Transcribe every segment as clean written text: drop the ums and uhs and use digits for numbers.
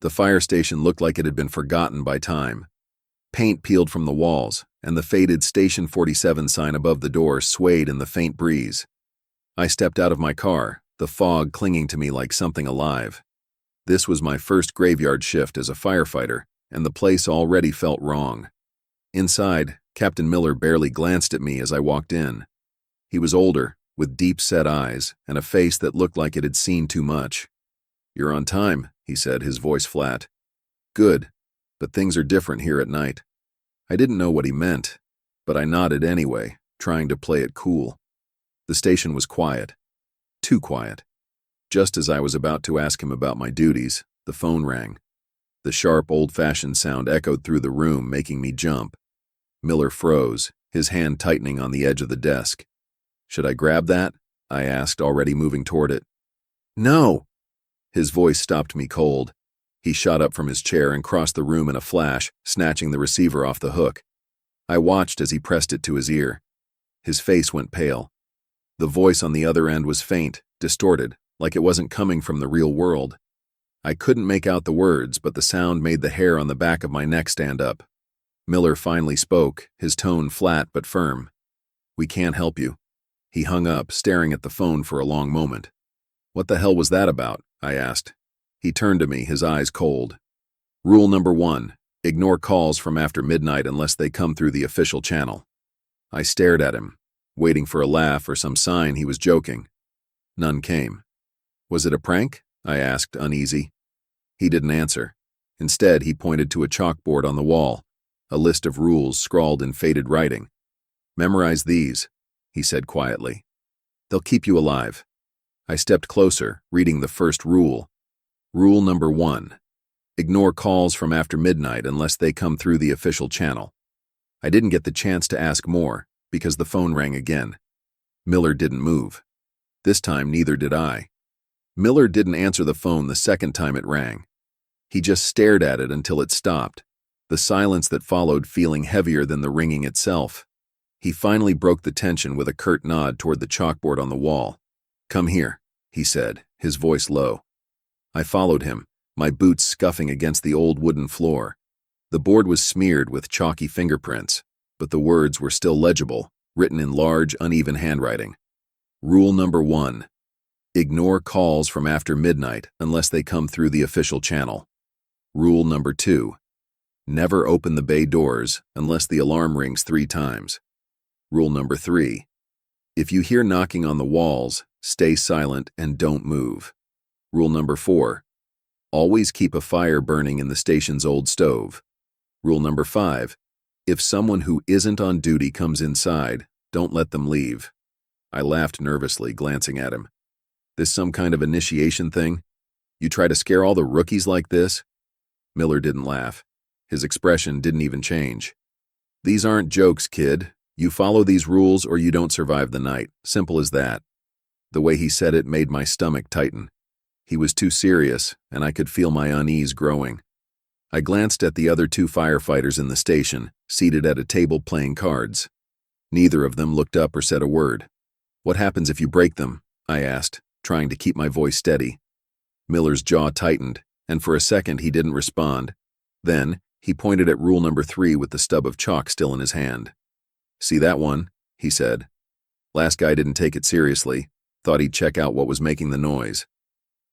The fire station looked like it had been forgotten by time. Paint peeled from the walls, and the faded Station 47 sign above the door swayed in the faint breeze. I stepped out of my car, the fog clinging to me like something alive. This was my first graveyard shift as a firefighter, and the place already felt wrong. Inside, Captain Miller barely glanced at me as I walked in. He was older, with deep-set eyes, and a face that looked like it had seen too much. "You're on time," he said, his voice flat. "Good, but things are different here at night." I didn't know what he meant, but I nodded anyway, trying to play it cool. The station was quiet. Too quiet. Just as I was about to ask him about my duties, the phone rang. The sharp, old-fashioned sound echoed through the room, making me jump. Miller froze, his hand tightening on the edge of the desk. "Should I grab that?" I asked, already moving toward it. "No!" His voice stopped me cold. He shot up from his chair and crossed the room in a flash, snatching the receiver off the hook. I watched as he pressed it to his ear. His face went pale. The voice on the other end was faint, distorted, like it wasn't coming from the real world. I couldn't make out the words, but the sound made the hair on the back of my neck stand up. Miller finally spoke, his tone flat but firm. "We can't help you." He hung up, staring at the phone for a long moment. "What the hell was that about?" I asked. He turned to me, his eyes cold. "Rule number 1, ignore calls from after midnight unless they come through the official channel." I stared at him, waiting for a laugh or some sign he was joking. None came. "Was it a prank?" I asked, uneasy. He didn't answer. Instead, he pointed to a chalkboard on the wall, a list of rules scrawled in faded writing. "Memorize these," he said quietly. "They'll keep you alive." I stepped closer, reading the first rule. Rule number 1, ignore calls from after midnight unless they come through the official channel. I didn't get the chance to ask more, because the phone rang again. Miller didn't move. This time, neither did I. Miller didn't answer the phone the second time it rang. He just stared at it until it stopped, the silence that followed feeling heavier than the ringing itself. He finally broke the tension with a curt nod toward the chalkboard on the wall. "Come here," he said, his voice low. I followed him, my boots scuffing against the old wooden floor. The board was smeared with chalky fingerprints, but the words were still legible, written in large, uneven handwriting. Rule number 1, ignore calls from after midnight unless they come through the official channel. Rule number 2, never open the bay doors unless the alarm rings 3 times. Rule number 3, if you hear knocking on the walls, stay silent and don't move. Rule number 4, always keep a fire burning in the station's old stove. Rule number 5, if someone who isn't on duty comes inside, don't let them leave. I laughed nervously, glancing at him. "This some kind of initiation thing? You try to scare all the rookies like this?" Miller didn't laugh. His expression didn't even change. "These aren't jokes, kid. You follow these rules or you don't survive the night. Simple as that." The way he said it made my stomach tighten. He was too serious, and I could feel my unease growing. I glanced at the other 2 firefighters in the station, seated at a table playing cards. Neither of them looked up or said a word. "What happens if you break them?" I asked, trying to keep my voice steady. Miller's jaw tightened, and for a second he didn't respond. Then, he pointed at rule number 3 with the stub of chalk still in his hand. "See that one?" he said. "Last guy didn't take it seriously, thought he'd check out what was making the noise."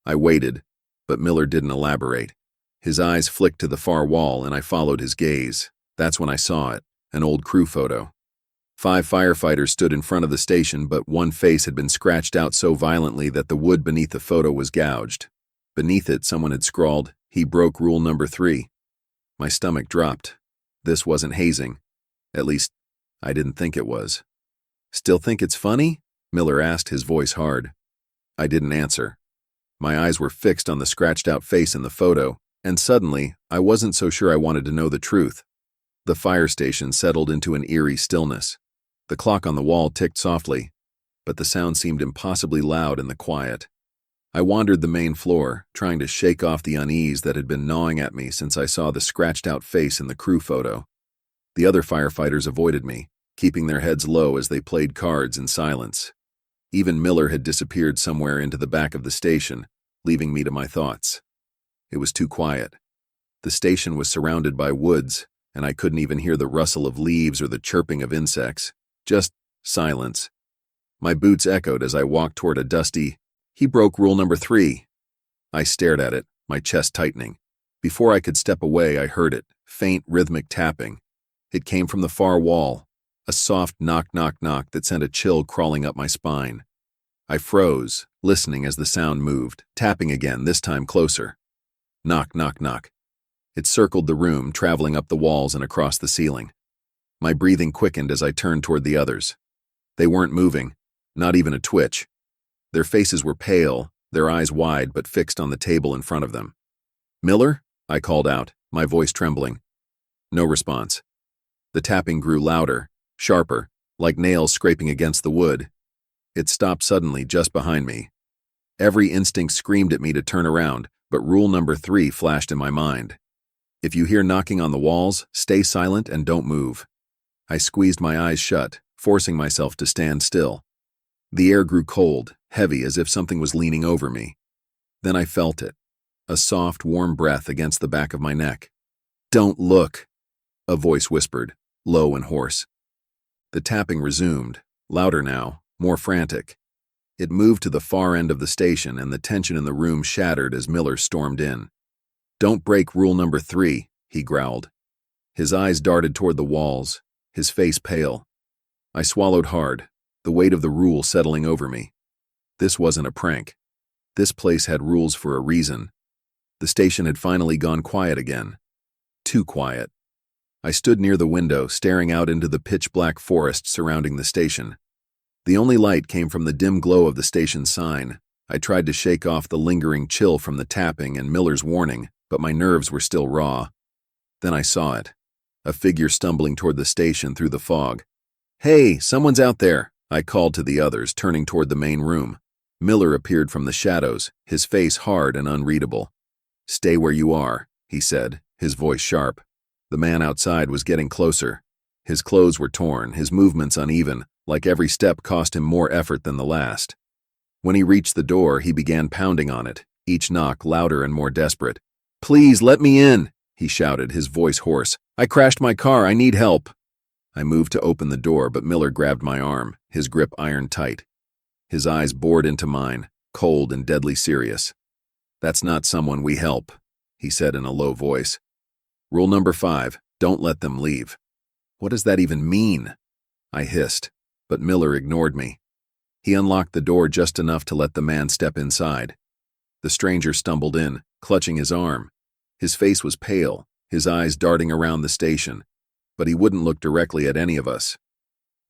I waited, but Miller didn't elaborate. His eyes flicked to the far wall, and I followed his gaze. That's when I saw it, an old crew photo. 5 firefighters stood in front of the station, but one face had been scratched out so violently that the wood beneath the photo was gouged. Beneath it, someone had scrawled, "He broke rule number 3. My stomach dropped. This wasn't hazing. At least, I didn't think it was. "Still think it's funny?" Miller asked, his voice hard. I didn't answer. My eyes were fixed on the scratched-out face in the photo, and suddenly, I wasn't so sure I wanted to know the truth. The fire station settled into an eerie stillness. The clock on the wall ticked softly, but the sound seemed impossibly loud in the quiet. I wandered the main floor, trying to shake off the unease that had been gnawing at me since I saw the scratched-out face in the crew photo. The other firefighters avoided me, keeping their heads low as they played cards in silence. Even Miller had disappeared somewhere into the back of the station, leaving me to my thoughts. It was too quiet. The station was surrounded by woods, and I couldn't even hear the rustle of leaves or the chirping of insects. Just silence. My boots echoed as I walked toward a dusty, "He broke rule number 3. I stared at it, my chest tightening. Before I could step away, I heard it, faint rhythmic tapping. It came from the far wall, a soft knock, knock, knock that sent a chill crawling up my spine. I froze, listening as the sound moved, tapping again, this time closer. Knock, knock, knock. It circled the room, traveling up the walls and across the ceiling. My breathing quickened as I turned toward the others. They weren't moving, not even a twitch. Their faces were pale, their eyes wide but fixed on the table in front of them. "Miller?" I called out, my voice trembling. No response. The tapping grew louder, sharper, like nails scraping against the wood. It stopped suddenly just behind me. Every instinct screamed at me to turn around, but rule number 3 flashed in my mind. If you hear knocking on the walls, stay silent and don't move. I squeezed my eyes shut, forcing myself to stand still. The air grew cold, heavy, as if something was leaning over me. Then I felt it, a soft, warm breath against the back of my neck. "Don't look," a voice whispered, low and hoarse. The tapping resumed, louder now, more frantic. It moved to the far end of the station, and the tension in the room shattered as Miller stormed in. "Don't break rule number 3, he growled. His eyes darted toward the walls, his face pale. I swallowed hard, the weight of the rule settling over me. This wasn't a prank. This place had rules for a reason. The station had finally gone quiet again. Too quiet. I stood near the window, staring out into the pitch-black forest surrounding the station. The only light came from the dim glow of the station sign. I tried to shake off the lingering chill from the tapping and Miller's warning, but my nerves were still raw. Then I saw it. A figure stumbling toward the station through the fog. "Hey, someone's out there," I called to the others, turning toward the main room. Miller appeared from the shadows, his face hard and unreadable. "Stay where you are," he said, his voice sharp. The man outside was getting closer. His clothes were torn, his movements uneven, like every step cost him more effort than the last. When he reached the door, he began pounding on it, each knock louder and more desperate. "Please, let me in," he shouted, his voice hoarse. "I crashed my car, I need help." I moved to open the door, but Miller grabbed my arm, his grip iron tight. His eyes bored into mine, cold and deadly serious. "That's not someone we help," he said in a low voice. "Rule number 5, don't let them leave." "What does that even mean?" I hissed, but Miller ignored me. He unlocked the door just enough to let the man step inside. The stranger stumbled in, clutching his arm. His face was pale, his eyes darting around the station, but he wouldn't look directly at any of us.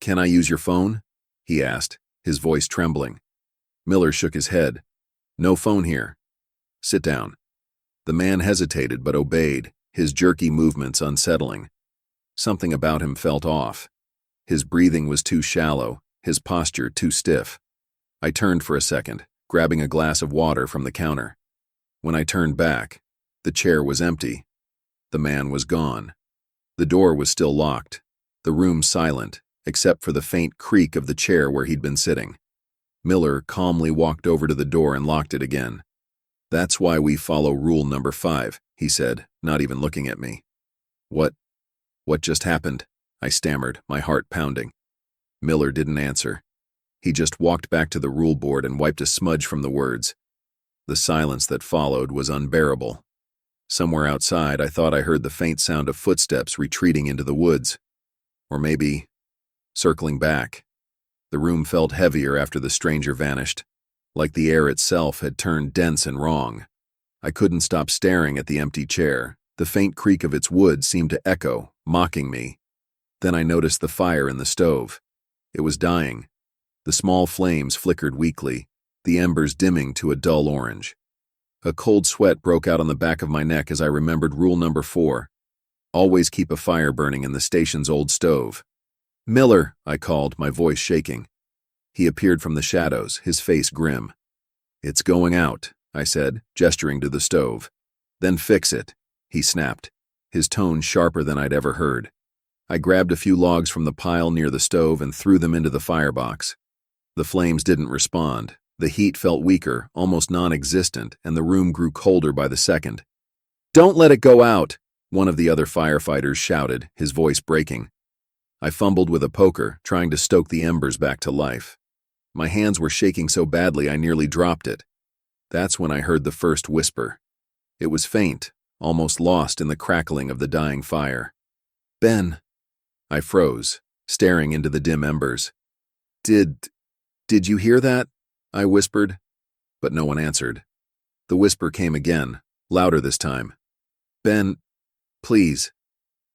"Can I use your phone?" he asked, his voice trembling. Miller shook his head. "No phone here. Sit down." The man hesitated but obeyed, his jerky movements unsettling. Something about him felt off. His breathing was too shallow, his posture too stiff. I turned for a second, grabbing a glass of water from the counter. When I turned back, the chair was empty. The man was gone. The door was still locked, the room silent, except for the faint creak of the chair where he'd been sitting. Miller calmly walked over to the door and locked it again. "That's why we follow rule number 5, he said, not even looking at me. What just happened?" I stammered, my heart pounding. Miller didn't answer. He just walked back to the rule board and wiped a smudge from the words. The silence that followed was unbearable. Somewhere outside, I thought I heard the faint sound of footsteps retreating into the woods. Or maybe circling back. The room felt heavier after the stranger vanished, like the air itself had turned dense and wrong. I couldn't stop staring at the empty chair. The faint creak of its wood seemed to echo, mocking me. Then I noticed the fire in the stove. It was dying. The small flames flickered weakly, the embers dimming to a dull orange. A cold sweat broke out on the back of my neck as I remembered rule number 4. Always keep a fire burning in the station's old stove. "Miller," I called, my voice shaking. He appeared from the shadows, his face grim. "It's going out," I said, gesturing to the stove. "Then fix it," he snapped, his tone sharper than I'd ever heard. I grabbed a few logs from the pile near the stove and threw them into the firebox. The flames didn't respond. The heat felt weaker, almost non-existent, and the room grew colder by the second. "Don't let it go out!" one of the other firefighters shouted, his voice breaking. I fumbled with a poker, trying to stoke the embers back to life. My hands were shaking so badly I nearly dropped it. That's when I heard the first whisper. It was faint, almost lost in the crackling of the dying fire. "Ben." I froze, staring into the dim embers. Did you hear that?" I whispered, but no one answered. The whisper came again, louder this time. "Ben, please,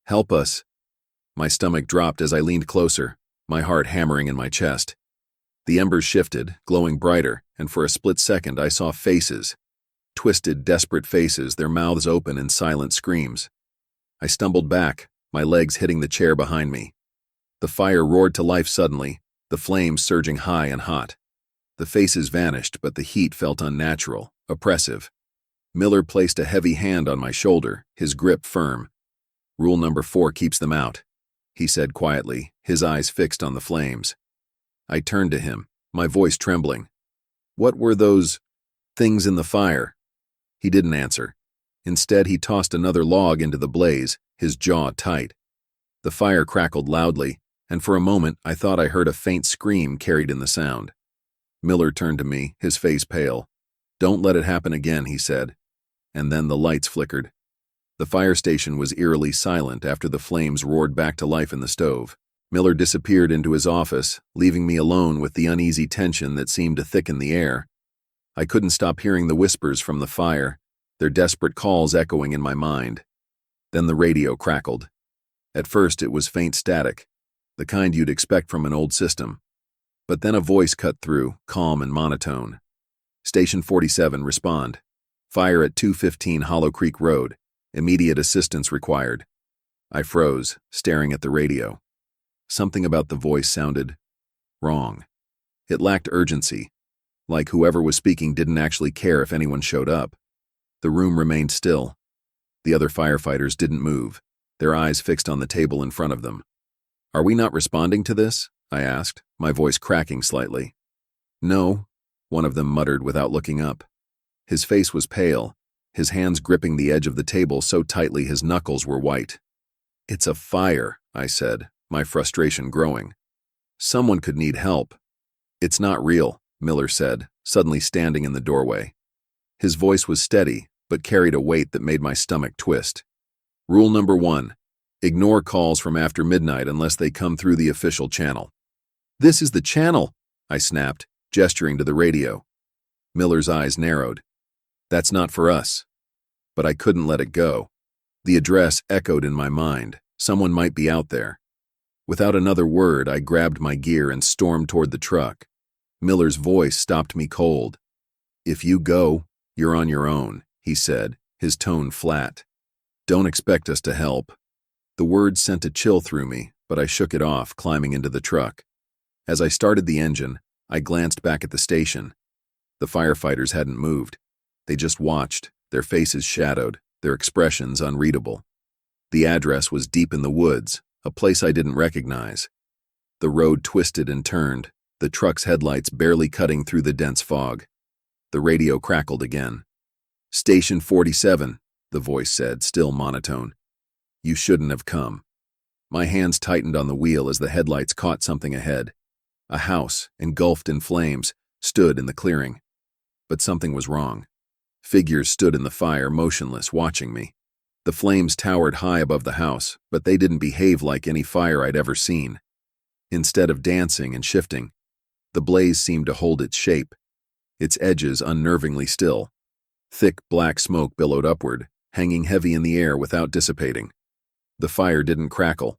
help us." My stomach dropped as I leaned closer, my heart hammering in my chest. The embers shifted, glowing brighter, and for a split second I saw faces. Twisted, desperate faces, their mouths open in silent screams. I stumbled back, my legs hitting the chair behind me. The fire roared to life suddenly, the flames surging high and hot. The faces vanished, but the heat felt unnatural, oppressive. Miller placed a heavy hand on my shoulder, his grip firm. "Rule number 4 keeps them out," he said quietly, his eyes fixed on the flames. I turned to him, my voice trembling. "What were those things in the fire?" He didn't answer. Instead, he tossed another log into the blaze, his jaw tight. The fire crackled loudly, and for a moment I thought I heard a faint scream carried in the sound. Miller turned to me, his face pale. "Don't let it happen again," he said. And then the lights flickered. The fire station was eerily silent after the flames roared back to life in the stove. Miller disappeared into his office, leaving me alone with the uneasy tension that seemed to thicken the air. I couldn't stop hearing the whispers from the fire, their desperate calls echoing in my mind. Then the radio crackled. At first it was faint static, the kind you'd expect from an old system. But then a voice cut through, calm and monotone. "Station 47, respond. Fire at 215 Hollow Creek Road. Immediate assistance required." I froze, staring at the radio. Something about the voice sounded wrong. It lacked urgency, like whoever was speaking didn't actually care if anyone showed up. The room remained still. The other firefighters didn't move, their eyes fixed on the table in front of them. "Are we not responding to this?" I asked, my voice cracking slightly. "No," one of them muttered without looking up. His face was pale, his hands gripping the edge of the table so tightly his knuckles were white. "It's a fire," I said, my frustration growing. "Someone could need help." "It's not real," Miller said, suddenly standing in the doorway. His voice was steady, but carried a weight that made my stomach twist. "Rule number 1, ignore calls from after midnight unless they come through the official channel." "This is the channel," I snapped, gesturing to the radio. Miller's eyes narrowed. "That's not for us." But I couldn't let it go. The address echoed in my mind. Someone might be out there. Without another word, I grabbed my gear and stormed toward the truck. Miller's voice stopped me cold. "If you go, you're on your own," he said, his tone flat. "Don't expect us to help." The words sent a chill through me, but I shook it off, climbing into the truck. As I started the engine, I glanced back at the station. The firefighters hadn't moved. They just watched, their faces shadowed, their expressions unreadable. The address was deep in the woods, a place I didn't recognize. The road twisted and turned, the truck's headlights barely cutting through the dense fog. The radio crackled again. "Station 47, the voice said, still monotone. "You shouldn't have come." My hands tightened on the wheel as the headlights caught something ahead. A house, engulfed in flames, stood in the clearing. But something was wrong. Figures stood in the fire, motionless, watching me. The flames towered high above the house, but they didn't behave like any fire I'd ever seen. Instead of dancing and shifting, the blaze seemed to hold its shape, its edges unnervingly still. Thick black smoke billowed upward, hanging heavy in the air without dissipating. The fire didn't crackle.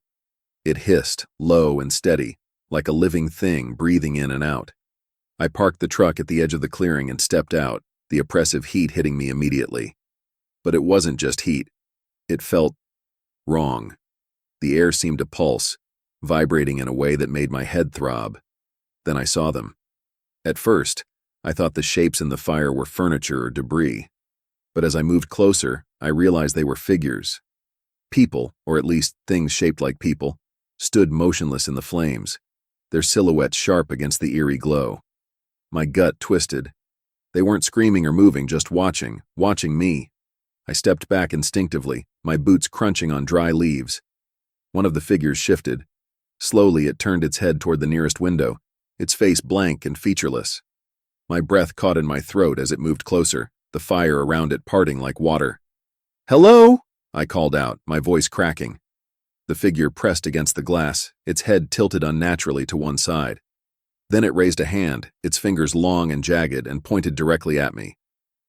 It hissed, low and steady, like a living thing breathing in and out. I parked the truck at the edge of the clearing and stepped out, the oppressive heat hitting me immediately. But it wasn't just heat. It felt wrong. The air seemed to pulse, vibrating in a way that made my head throb. Then I saw them. At first, I thought the shapes in the fire were furniture or debris. But as I moved closer, I realized they were figures. People, or at least things shaped like people, stood motionless in the flames, their silhouettes sharp against the eerie glow. My gut twisted. They weren't screaming or moving, just watching me. I stepped back instinctively, my boots crunching on dry leaves. One of the figures shifted. Slowly, it turned its head toward the nearest window, its face blank and featureless. My breath caught in my throat as it moved closer, the fire around it parting like water. "Hello?" I called out, my voice cracking. The figure pressed against the glass, its head tilted unnaturally to one side. Then it raised a hand, its fingers long and jagged, and pointed directly at me.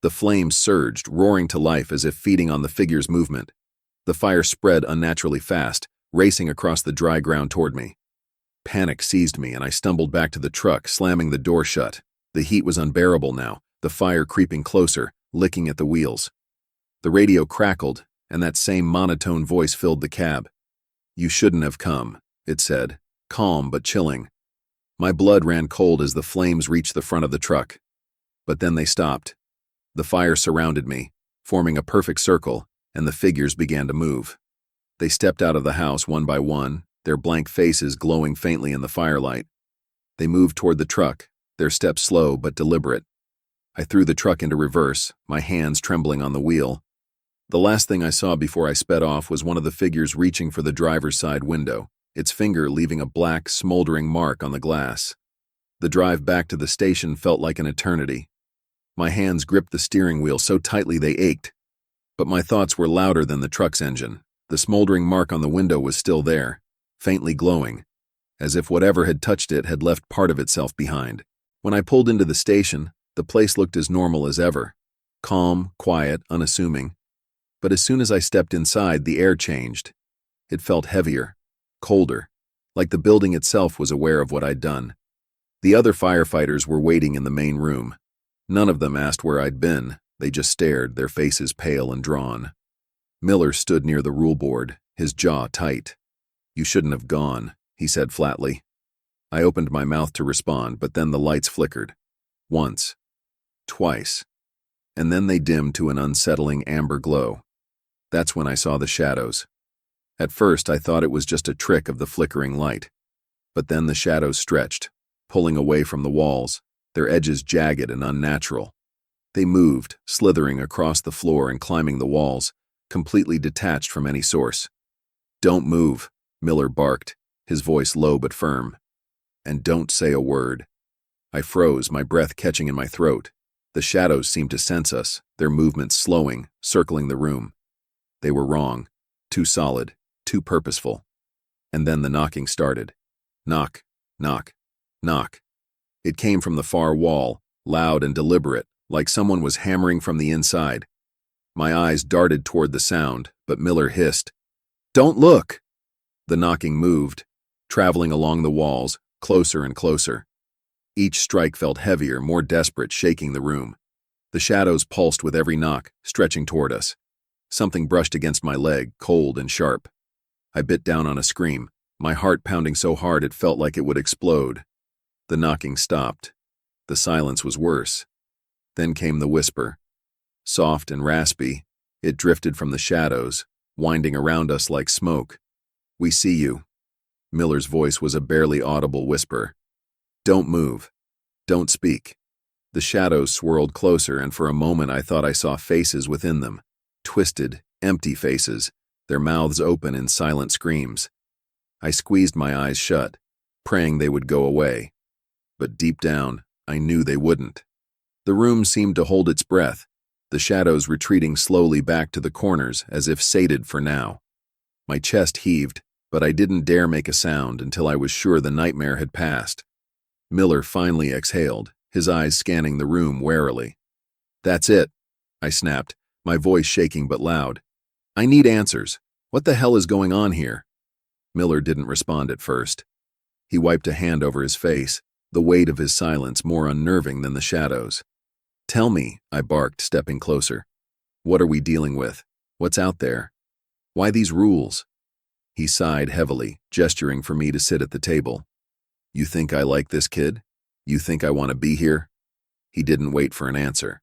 The flames surged, roaring to life as if feeding on the figure's movement. The fire spread unnaturally fast, racing across the dry ground toward me. Panic seized me, and I stumbled back to the truck, slamming the door shut. The heat was unbearable now, the fire creeping closer, licking at the wheels. The radio crackled, and that same monotone voice filled the cab. "You shouldn't have come," it said, calm but chilling. My blood ran cold as the flames reached the front of the truck. But then they stopped. The fire surrounded me, forming a perfect circle, and the figures began to move. They stepped out of the house one by one, their blank faces glowing faintly in the firelight. They moved toward the truck, their steps slow but deliberate. I threw the truck into reverse, my hands trembling on the wheel. The last thing I saw before I sped off was one of the figures reaching for the driver's side window, its finger leaving a black, smoldering mark on the glass. The drive back to the station felt like an eternity. My hands gripped the steering wheel so tightly they ached. But my thoughts were louder than the truck's engine. The smoldering mark on the window was still there, faintly glowing, as if whatever had touched it had left part of itself behind. When I pulled into the station, the place looked as normal as ever. Calm, quiet, unassuming. But as soon as I stepped inside, the air changed. It felt heavier, colder, like the building itself was aware of what I'd done. The other firefighters were waiting in the main room. None of them asked where I'd been. They just stared, their faces pale and drawn. Miller stood near the rule board, his jaw tight. "You shouldn't have gone," he said flatly. I opened my mouth to respond, but then the lights flickered. Once. Twice. And then they dimmed to an unsettling amber glow. That's when I saw the shadows. At first, I thought it was just a trick of the flickering light. But then the shadows stretched, pulling away from the walls, their edges jagged and unnatural. They moved, slithering across the floor and climbing the walls, completely detached from any source. "Don't move," Miller barked, his voice low but firm. "And don't say a word." I froze, my breath catching in my throat. The shadows seemed to sense us, their movements slowing, circling the room. They were wrong, too solid, too purposeful. And then the knocking started. Knock, knock, knock. It came from the far wall, loud and deliberate, like someone was hammering from the inside. My eyes darted toward the sound, but Miller hissed, "Don't look!" The knocking moved, traveling along the walls, closer and closer. Each strike felt heavier, more desperate, shaking the room. The shadows pulsed with every knock, stretching toward us. Something brushed against my leg, cold and sharp. I bit down on a scream, my heart pounding so hard it felt like it would explode. The knocking stopped. The silence was worse. Then came the whisper. Soft and raspy, it drifted from the shadows, winding around us like smoke. "We see you." Miller's voice was a barely audible whisper. "Don't move. Don't speak." The shadows swirled closer, and for a moment I thought I saw faces within them. Twisted, empty faces, their mouths open in silent screams. I squeezed my eyes shut, praying they would go away. But deep down, I knew they wouldn't. The room seemed to hold its breath, the shadows retreating slowly back to the corners as if sated for now. My chest heaved, but I didn't dare make a sound until I was sure the nightmare had passed. Miller finally exhaled, his eyes scanning the room warily. "That's it," I snapped, my voice shaking but loud. "I need answers. What the hell is going on here?" Miller didn't respond at first. He wiped a hand over his face, the weight of his silence more unnerving than the shadows. "Tell me," I barked, stepping closer. "What are we dealing with? What's out there? Why these rules?" He sighed heavily, gesturing for me to sit at the table. "You think I like this kid? You think I want to be here?" He didn't wait for an answer.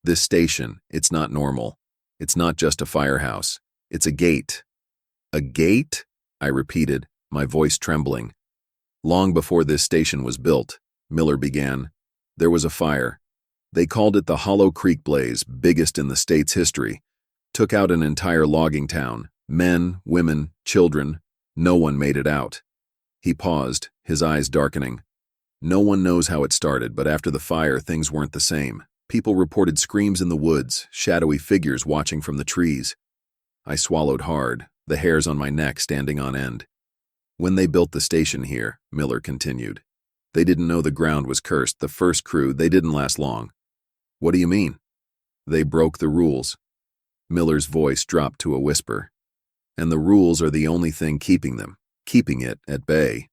"This station, it's not normal. It's not just a firehouse. It's a gate." "A gate?" I repeated, my voice trembling. "Long before this station was built," Miller began, "there was a fire. They called it the Hollow Creek Blaze, biggest in the state's history. Took out an entire logging town. Men, women, children. No one made it out. He paused, his eyes darkening. No one knows how it started, but after the fire, things weren't the same. People reported screams in the woods, shadowy figures watching from the trees. I swallowed hard, the hairs on my neck standing on end. When they built the station here, Miller continued, they didn't know the ground was cursed. The first crew, they didn't last long. What do you mean? They broke the rules. Miller's voice dropped to a whisper. And the rules are the only thing keeping it at bay.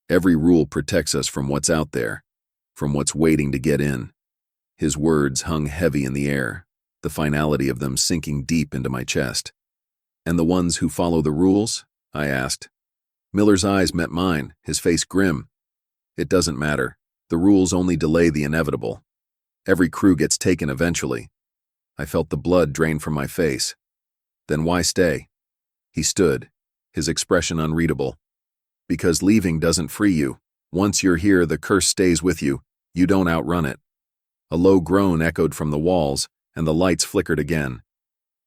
Every rule protects us from what's out there, from what's waiting to get in. His words hung heavy in the air, the finality of them sinking deep into my chest. And the ones who follow the rules? I asked. Miller's eyes met mine, his face grim. It doesn't matter. The rules only delay the inevitable. Every crew gets taken eventually. I felt the blood drain from my face. Then why stay? He stood, his expression unreadable. Because leaving doesn't free you. Once you're here, the curse stays with you. You don't outrun it. A low groan echoed from the walls, and the lights flickered again.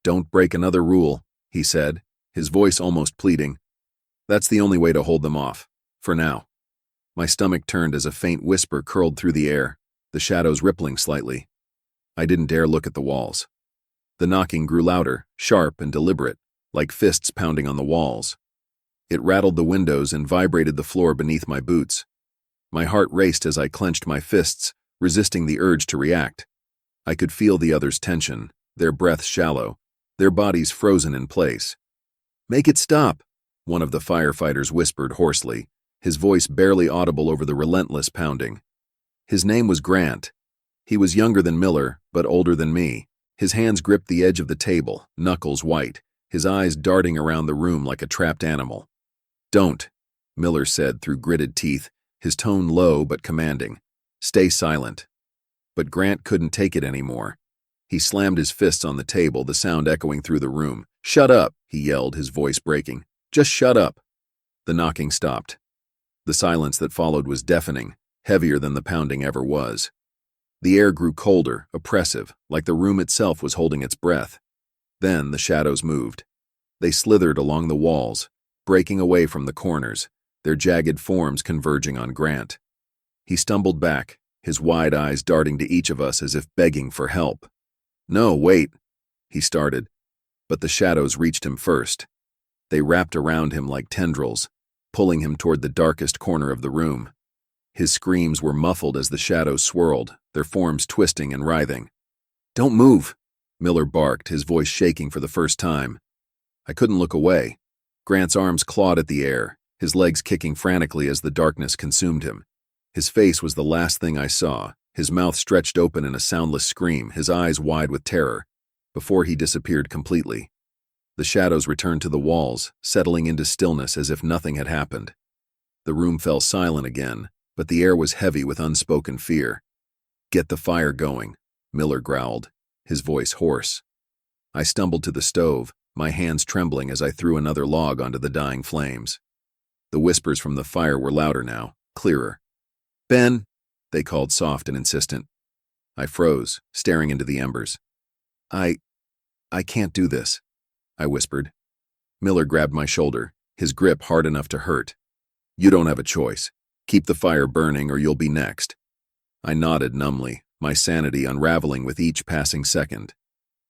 Don't break another rule, he said, his voice almost pleading. That's the only way to hold them off, for now. My stomach turned as a faint whisper curled through the air, the shadows rippling slightly. I didn't dare look at the walls. The knocking grew louder, sharp and deliberate, like fists pounding on the walls. It rattled the windows and vibrated the floor beneath my boots. My heart raced as I clenched my fists, resisting the urge to react. I could feel the others' tension, their breaths shallow, their bodies frozen in place. Make it stop, one of the firefighters whispered hoarsely, his voice barely audible over the relentless pounding. His name was Grant. He was younger than Miller, but older than me. His hands gripped the edge of the table, knuckles white, his eyes darting around the room like a trapped animal. Don't, Miller said through gritted teeth, his tone low but commanding. Stay silent. But Grant couldn't take it anymore. He slammed his fists on the table, the sound echoing through the room. Shut up, he yelled, his voice breaking. Just shut up. The knocking stopped. The silence that followed was deafening, heavier than the pounding ever was. The air grew colder, oppressive, like the room itself was holding its breath. Then the shadows moved. They slithered along the walls, breaking away from the corners, their jagged forms converging on Grant. He stumbled back, his wide eyes darting to each of us as if begging for help. No, wait, he started, but the shadows reached him first. They wrapped around him like tendrils, pulling him toward the darkest corner of the room. His screams were muffled as the shadows swirled, their forms twisting and writhing. Don't move, Miller barked, his voice shaking for the first time. I couldn't look away. Grant's arms clawed at the air, his legs kicking frantically as the darkness consumed him. His face was the last thing I saw, his mouth stretched open in a soundless scream, his eyes wide with terror, before he disappeared completely. The shadows returned to the walls, settling into stillness as if nothing had happened. The room fell silent again, but the air was heavy with unspoken fear. Get the fire going, Miller growled, his voice hoarse. I stumbled to the stove, my hands trembling as I threw another log onto the dying flames. The whispers from the fire were louder now, clearer. Ben, they called soft and insistent. I froze, staring into the embers. I can't do this, I whispered. Miller grabbed my shoulder, his grip hard enough to hurt. You don't have a choice. Keep the fire burning or you'll be next. I nodded numbly, my sanity unraveling with each passing second.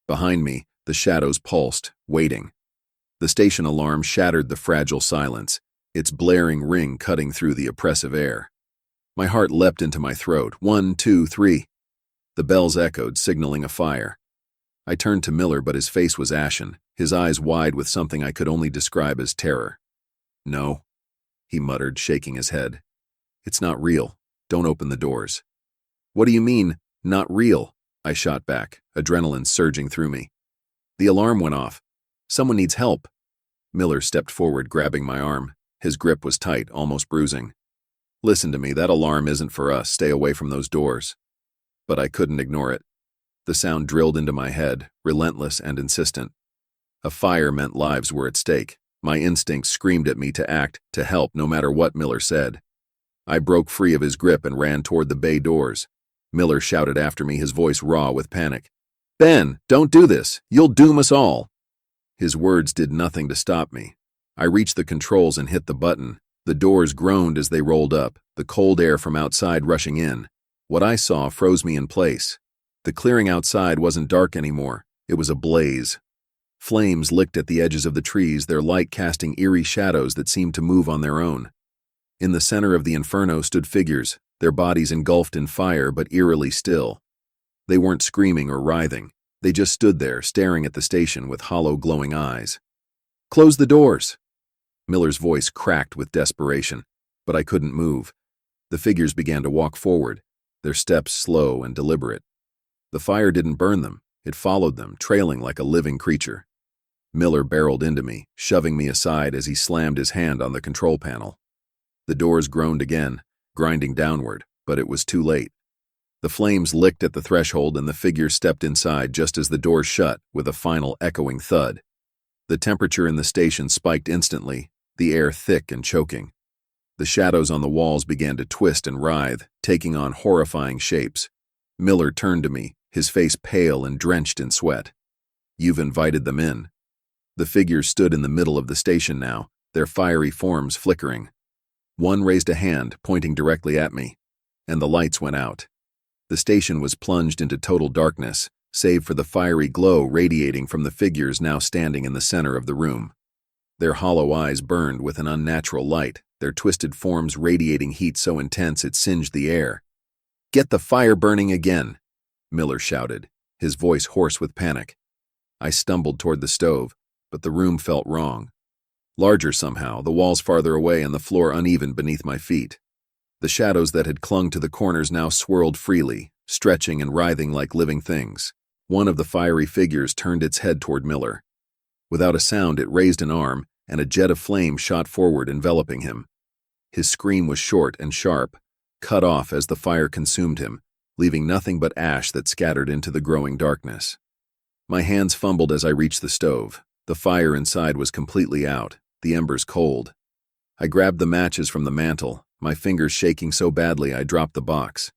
Behind me, the shadows pulsed, waiting. The station alarm shattered the fragile silence, its blaring ring cutting through the oppressive air. My heart leapt into my throat. 1, 2, 3. The bells echoed, signaling a fire. I turned to Miller, but his face was ashen, his eyes wide with something I could only describe as terror. No, he muttered, shaking his head. It's not real. Don't open the doors. What do you mean, not real? I shot back, adrenaline surging through me. The alarm went off. Someone needs help. Miller stepped forward, grabbing my arm. His grip was tight, almost bruising. Listen to me, that alarm isn't for us. Stay away from those doors. But I couldn't ignore it. The sound drilled into my head, relentless and insistent. A fire meant lives were at stake. My instincts screamed at me to act, to help, no matter what Miller said. I broke free of his grip and ran toward the bay doors. Miller shouted after me, his voice raw with panic. Ben, don't do this. You'll doom us all. His words did nothing to stop me. I reached the controls and hit the button. The doors groaned as they rolled up, the cold air from outside rushing in. What I saw froze me in place. The clearing outside wasn't dark anymore. It was ablaze. Flames licked at the edges of the trees, their light casting eerie shadows that seemed to move on their own. In the center of the inferno stood figures, their bodies engulfed in fire but eerily still. They weren't screaming or writhing. They just stood there, staring at the station with hollow, glowing eyes. "Close the doors!" Miller's voice cracked with desperation, but I couldn't move. The figures began to walk forward, their steps slow and deliberate. The fire didn't burn them. It followed them, trailing like a living creature. Miller barreled into me, shoving me aside as he slammed his hand on the control panel. The doors groaned again, grinding downward, but it was too late. The flames licked at the threshold and the figures stepped inside just as the door shut with a final echoing thud. The temperature in the station spiked instantly, the air thick and choking. The shadows on the walls began to twist and writhe, taking on horrifying shapes. Miller turned to me, his face pale and drenched in sweat. "You've invited them in." The figures stood in the middle of the station now, their fiery forms flickering. One raised a hand, pointing directly at me, and the lights went out. The station was plunged into total darkness, save for the fiery glow radiating from the figures now standing in the center of the room. Their hollow eyes burned with an unnatural light, their twisted forms radiating heat so intense it singed the air. "Get the fire burning again," Miller shouted, his voice hoarse with panic. I stumbled toward the stove, but the room felt wrong. Larger somehow, the walls farther away and the floor uneven beneath my feet. The shadows that had clung to the corners now swirled freely, stretching and writhing like living things. One of the fiery figures turned its head toward Miller. Without a sound, it raised an arm, and a jet of flame shot forward, enveloping him. His scream was short and sharp, cut off as the fire consumed him, leaving nothing but ash that scattered into the growing darkness. My hands fumbled as I reached the stove. The fire inside was completely out, the embers cold. I grabbed the matches from the mantel, my fingers shaking so badly I dropped the box.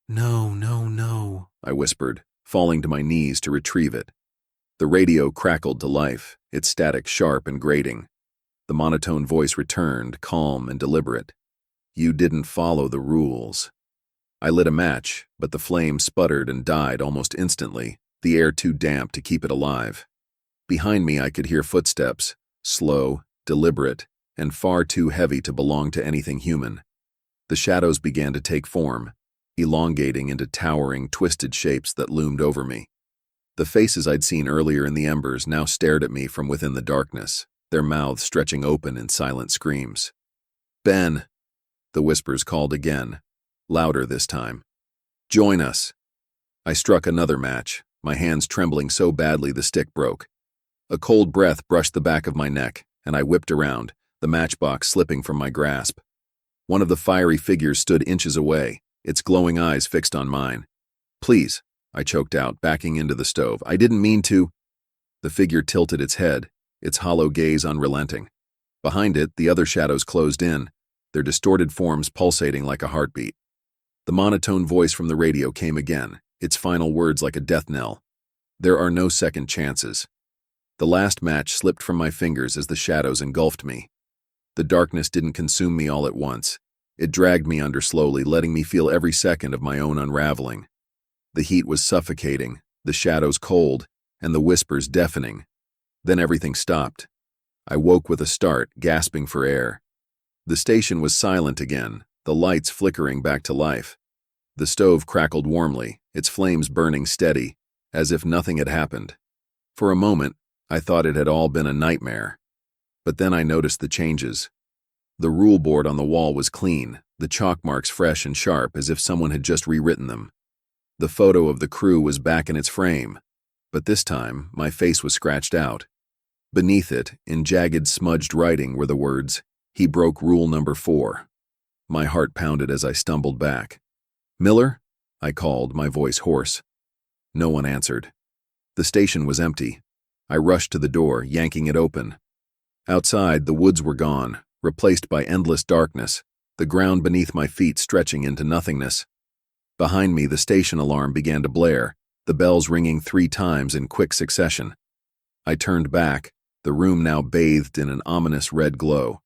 "No, no, no," I whispered, falling to my knees to retrieve it. The radio crackled to life, its static sharp and grating. The monotone voice returned, calm and deliberate. "You didn't follow the rules." I lit a match, but the flame sputtered and died almost instantly, the air too damp to keep it alive. Behind me I could hear footsteps, slow, deliberate, and far too heavy to belong to anything human. The shadows began to take form, elongating into towering, twisted shapes that loomed over me. The faces I'd seen earlier in the embers now stared at me from within the darkness, their mouths stretching open in silent screams. "Ben," the whispers called again, louder this time. "Join us." I struck another match, my hands trembling so badly the stick broke. A cold breath brushed the back of my neck, and I whipped around, the matchbox slipping from my grasp. One of the fiery figures stood inches away, its glowing eyes fixed on mine. "Please," I choked out, backing into the stove. "I didn't mean to." The figure tilted its head, its hollow gaze unrelenting. Behind it, the other shadows closed in, their distorted forms pulsating like a heartbeat. The monotone voice from the radio came again, its final words like a death knell. "There are no second chances." The last match slipped from my fingers as the shadows engulfed me. The darkness didn't consume me all at once. It dragged me under slowly, letting me feel every second of my own unraveling. The heat was suffocating, the shadows cold, and the whispers deafening. Then everything stopped. I woke with a start, gasping for air. The station was silent again, the lights flickering back to life. The stove crackled warmly, its flames burning steady, as if nothing had happened. For a moment, I thought it had all been a nightmare. But then I noticed the changes. The rule board on the wall was clean, the chalk marks fresh and sharp as if someone had just rewritten them. The photo of the crew was back in its frame, but this time my face was scratched out. Beneath it, in jagged, smudged writing, were the words, "He broke rule number 4. My heart pounded as I stumbled back. "Miller?" I called, my voice hoarse. No one answered. The station was empty. I rushed to the door, yanking it open. Outside, the woods were gone, replaced by endless darkness, the ground beneath my feet stretching into nothingness. Behind me, the station alarm began to blare, the bells ringing 3 times in quick succession. I turned back, the room now bathed in an ominous red glow.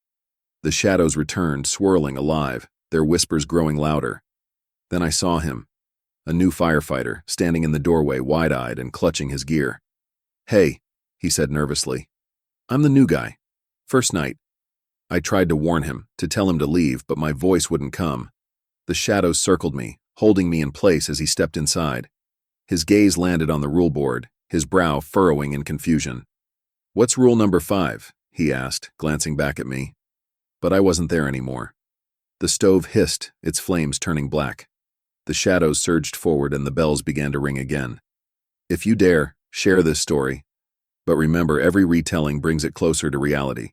The shadows returned, swirling alive, their whispers growing louder. Then I saw him, a new firefighter, standing in the doorway, wide-eyed and clutching his gear. "Hey," he said nervously. "I'm the new guy. First night." I tried to warn him, to tell him to leave, but my voice wouldn't come. The shadows circled me, holding me in place as he stepped inside. His gaze landed on the rule board, his brow furrowing in confusion. "What's rule number 5?" he asked, glancing back at me. But I wasn't there anymore. The stove hissed, its flames turning black. The shadows surged forward and the bells began to ring again. "If you dare, share this story. But remember, every retelling brings it closer to reality.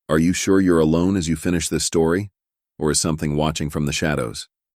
Are you sure you're alone as you finish this story? Or is something watching from the shadows?"